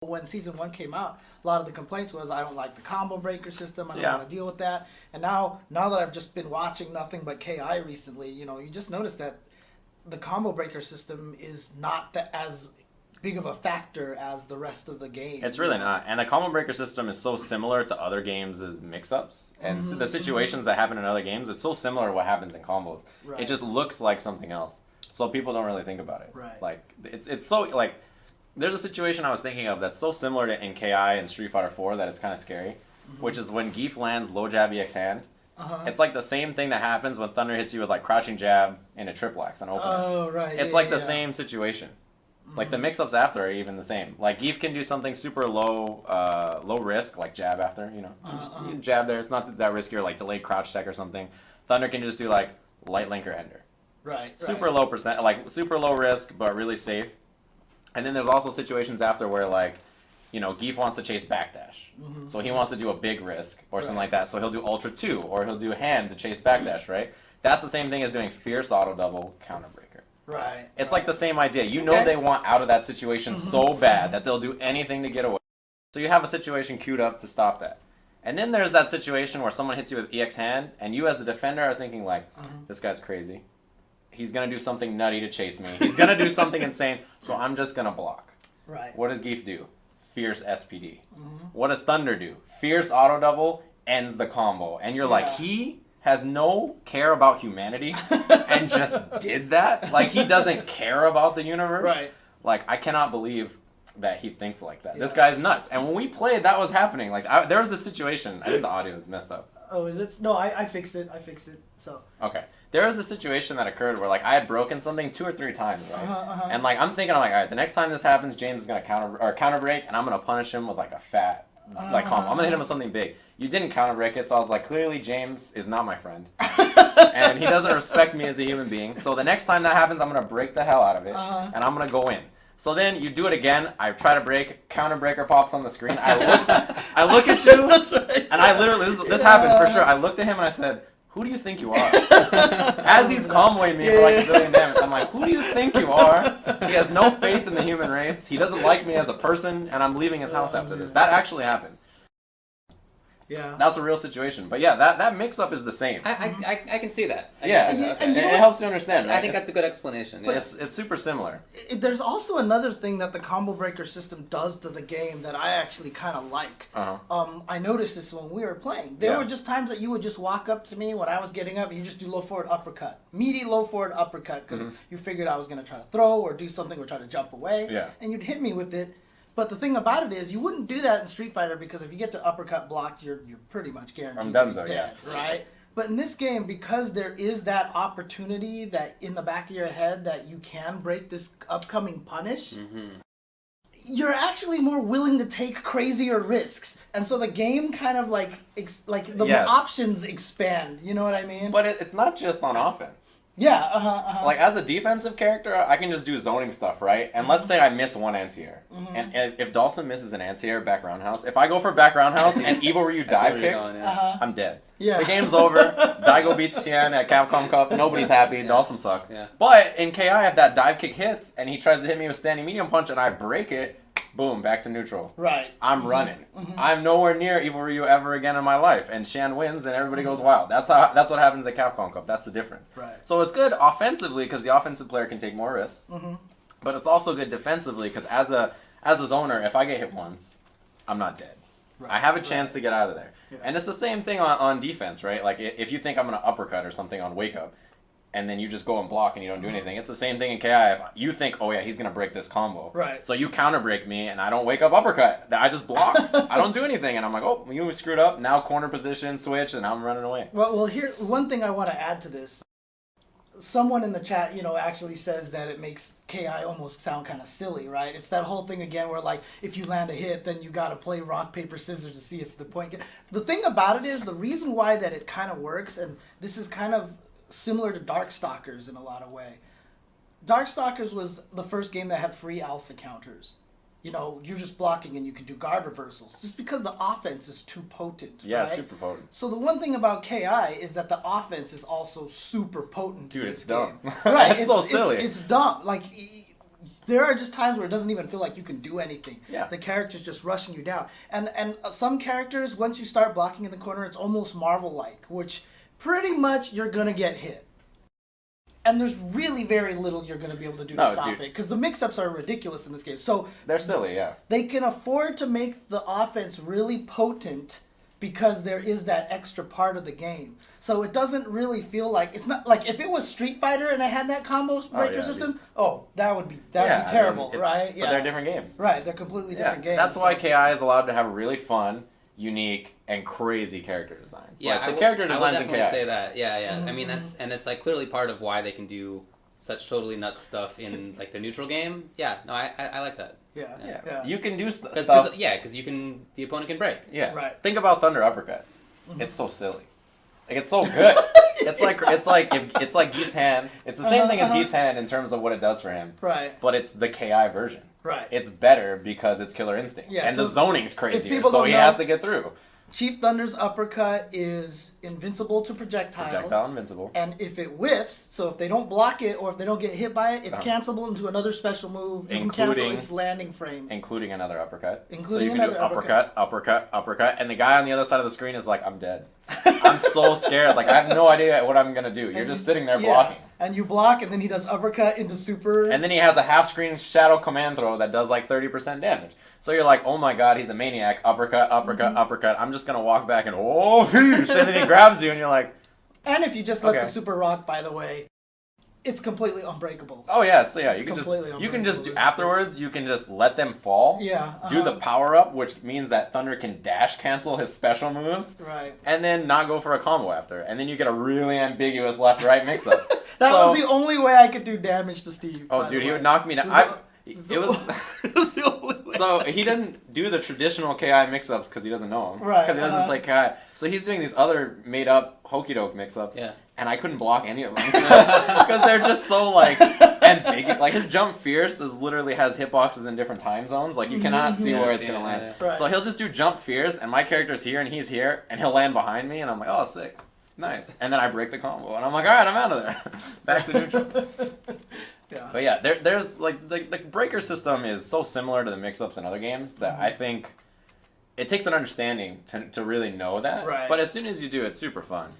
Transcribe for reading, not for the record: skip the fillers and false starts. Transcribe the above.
When season 1 came out, a lot of the complaints was I don't like the combo breaker system. I don't want to deal with that. And now that I've just been watching nothing but KI recently, you just notice that the combo breaker system is not as big of a factor as the rest of the game. It's really not. And the combo breaker system is so similar to other games' mix-ups. And the situations that happen in other games, it's so similar to what happens in combos. Right. It just looks like something else. So people don't really think about it. Right. Like, it's so, like, there's a situation I was thinking of that's so similar to in KI and Street Fighter 4 that it's kind of scary, which is when Geef lands low jab EX hand. It's like the same thing that happens when Thunder hits you with like crouching jab into triple X and open. Oh, right. It's like the same situation. Like the mix-ups after are even the same. Like Geef can do something super low risk, like jab after, you jab there. It's not that risky, or like delayed crouch tech or something. Thunder can just do like light linker ender. Right. Super low percent, like super low risk, but really safe. And then there's also situations after where like, Geef wants to chase backdash. So he wants to do a big risk or something like that. So he'll do Ultra 2 or he'll do hand to chase backdash, right? That's the same thing as doing fierce auto double counter breaker. Right. It's like the same idea. They want out of that situation so bad that they'll do anything to get away. So you have a situation queued up to stop that. And then there's that situation where someone hits you with EX hand and you as the defender are thinking like, this guy's crazy. He's going to do something nutty to chase me. He's going to do something insane, so I'm just going to block. Right. What does Geef do? Fierce SPD. What does Thunder do? Fierce auto double ends the combo. And you're like, he has no care about humanity and just did that? Like, he doesn't care about the universe? Right. Like, I cannot believe that he thinks like that. This guy's nuts. And when we played, that was happening. Like, there was a situation. I think the audio is messed up. Oh, is it? No, I fixed it. So. Okay. There was a situation that occurred where, like, I had broken something 2 or 3 times, right? And, like, I'm thinking, all right, the next time this happens, James is going to counter break, and I'm going to punish him with, like, a fat, like, combo. I'm going to hit him with something big. You didn't counter break it, so I was like, clearly James is not my friend. And he doesn't respect me as a human being. So the next time that happens, I'm going to break the hell out of it, and I'm going to go in. So then you do it again. I try to break. Counter breaker pops on the screen. I look at you, That's right. and I literally, this happened for sure. I looked at him and I said, who do you think you are? As he's comboing me for like a zillion damage, I'm like, who do you think you are? He has no faith in the human race. He doesn't like me as a person, and I'm leaving his house after this. That actually happened. Yeah. That's a real situation. But yeah, that mix-up is the same. I can see that. And it helps you understand, right? I think that's a good explanation. But it's super similar. There's also another thing that the combo breaker system does to the game that I actually kind of like. I noticed this when we were playing. There were just times that you would just walk up to me when I was getting up and you just do low forward uppercut. Immediate low forward uppercut because you figured I was going to try to throw or do something or try to jump away. Yeah. And you'd hit me with it. But the thing about it is, you wouldn't do that in Street Fighter because if you get to uppercut blocked, you're pretty much guaranteed to be dead, right? But in this game, because there is that opportunity that in the back of your head that you can break this upcoming punish, you're actually more willing to take crazier risks, and so the game kind of like the options expand. You know what I mean? But it's not just on offense. Yeah, Like, as a defensive character, I can just do zoning stuff, right? And let's say I miss one anti-air. And if Dawson misses an anti-air back roundhouse, if I go for back roundhouse and Evil Ryu dive kicks, I'm dead. Yeah. The game's over. Daigo beats Tien at Capcom Cup. Nobody's happy. Dawson sucks. Yeah. But in KI, if that dive kick hits and he tries to hit me with standing medium punch and I break it, boom, back to neutral. Right. I'm running. I'm nowhere near Evil Ryu ever again in my life. And Shan wins and everybody goes wild. That's what happens at Capcom Cup. That's the difference. Right. So it's good offensively because the offensive player can take more risks. But it's also good defensively because as a zoner, if I get hit once, I'm not dead. Right. I have a chance to get out of there. Yeah. And it's the same thing on defense, right? Like if you think I'm going to uppercut or something on wake up, and then you just go and block and you don't do anything. It's the same thing in KI. If you think, oh yeah, he's going to break this combo. Right. So you counter break me and I don't wake up uppercut. I just block. I don't do anything. And I'm like, oh, you screwed up. Now corner position, switch, and I'm running away. Well, here, one thing I want to add to this. Someone in the chat, actually says that it makes KI almost sound kind of silly, right? It's that whole thing again where, like, if you land a hit, then you got to play rock, paper, scissors to see if the point The thing about it is, the reason why that it kind of works, and this is kind of similar to Darkstalkers in a lot of way. Darkstalkers was the first game that had free alpha counters. You're just blocking and you can do guard reversals. Just because the offense is too potent. Yeah, right? It's super potent. So the one thing about KI is that the offense is also super potent. Dude, it's dumb. Right. It's so silly. It's dumb. Like, there are just times where it doesn't even feel like you can do anything. Yeah. The character's just rushing you down. And some characters, once you start blocking in the corner, it's almost Marvel-like, which pretty much you're going to get hit. And there's really very little you're going to be able to do to stop it. Because the mix-ups are ridiculous in this game. So they're silly, yeah. They can afford to make the offense really potent because there is that extra part of the game. So it doesn't really feel like... It's not like if it was Street Fighter and it had that combo breaker system, that would be terrible, right? But they're different games. Right, they're completely different games. That's why KI is allowed to have really fun, unique, and crazy character designs. Yeah, like, the character designs I would definitely in KI. say that. Yeah. I mean, it's like clearly part of why they can do such totally nuts stuff in like the neutral game. Yeah, no, I like that. Yeah. You can do stuff. Because the opponent can break. Yeah. Right. Think about Thunder Uppercut. It's so silly. Like, it's so good. it's like Geef's hand. It's the same thing as Geef's hand in terms of what it does for him. Right. But it's the KI version. Right. It's better because it's Killer Instinct. Yeah, and so the zoning's crazier, so don't he know, has to get through. Chief Thunder's uppercut is invincible to projectiles. Projectile invincible. And if it whiffs, so if they don't block it or if they don't get hit by it, it's cancelable into another special move. You can cancel its landing frames. Including another uppercut. Including so you can another do uppercut, and the guy on the other side of the screen is like, I'm dead. I'm so scared. Like, I have no idea what I'm going to do. You're just sitting there blocking. And you block, and then he does uppercut into super. And then he has a half-screen shadow command throw that does like 30% damage. So you're like, oh my god, he's a maniac. Uppercut. I'm just going to walk back and, and then he grabs you, and you're like... And if you just let the super rock, by the way, it's completely unbreakable. Oh yeah, you can just afterwards you can just let them fall. Yeah. Do the power up, which means that Thunder can dash cancel his special moves. Right. And then not go for a combo after, and then you get a really ambiguous left-right mix-up. That was the only way I could do damage to Steve. Oh dude, he would knock me down. It was the only way. So he didn't do the traditional KI mix-ups because he doesn't know them. Right. Because he doesn't play KI. So he's doing these other made-up hokey-doke mix-ups. Yeah. And I couldn't block any of them because they're just so like ambiguous. Like his jump fierce literally has hitboxes in different time zones. Like you cannot see where it's gonna land. Right. So he'll just do jump fierce, and my character's here and he's here, and he'll land behind me, and I'm like, oh sick, nice. And then I break the combo, and I'm like, all right, I'm out of there, back to neutral. Yeah. But yeah, there's like the breaker system is so similar to the mix-ups in other games that I think it takes an understanding to really know that. Right. But as soon as you do, it's super fun.